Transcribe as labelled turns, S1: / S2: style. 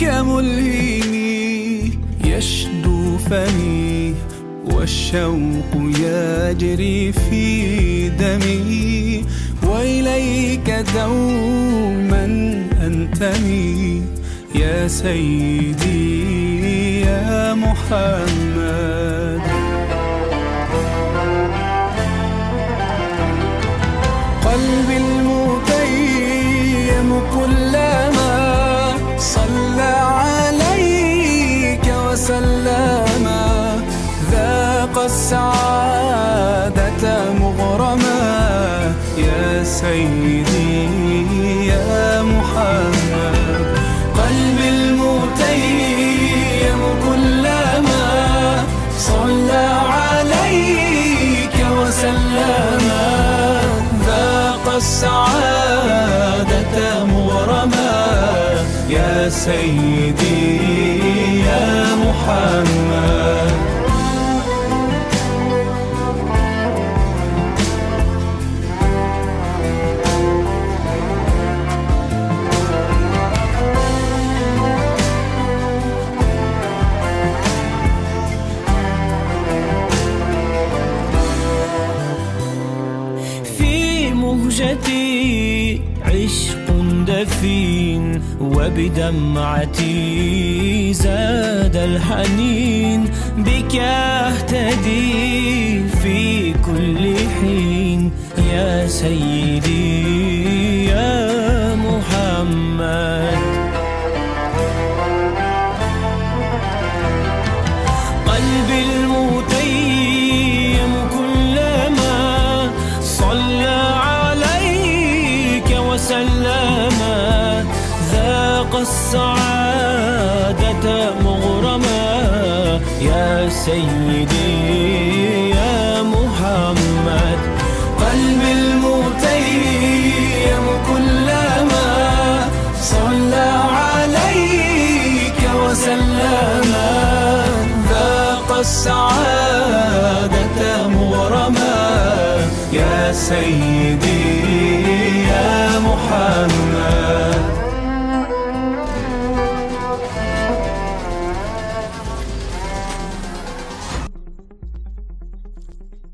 S1: كملهمي يشدو فمي، والشوق يجري في دمي، وإليك دوما أنتمي يا سيدي يا محمد. قلبي المتيم كلما صلى عليك وسلم، ذاق السعادة مغرما يا سيدي يا محمد. قلبي المتيم كلما صلى عليك وسلم، ذاق السعادة مغرما يا سيدي يا محمد.
S2: مهجتي عشق دفين، وبدمعتي زاد الحنين، بك أهتدي في كل حين يا سيدي يا محمد. قلبي المتيم كلما صلى وسلم، ذاق السعادة مغرما يا سيدي يا محمد.
S1: قلبي المتيم كلما صلى عليك وسلم، ذاق السعادة مغرما يا سيدي يا محمد.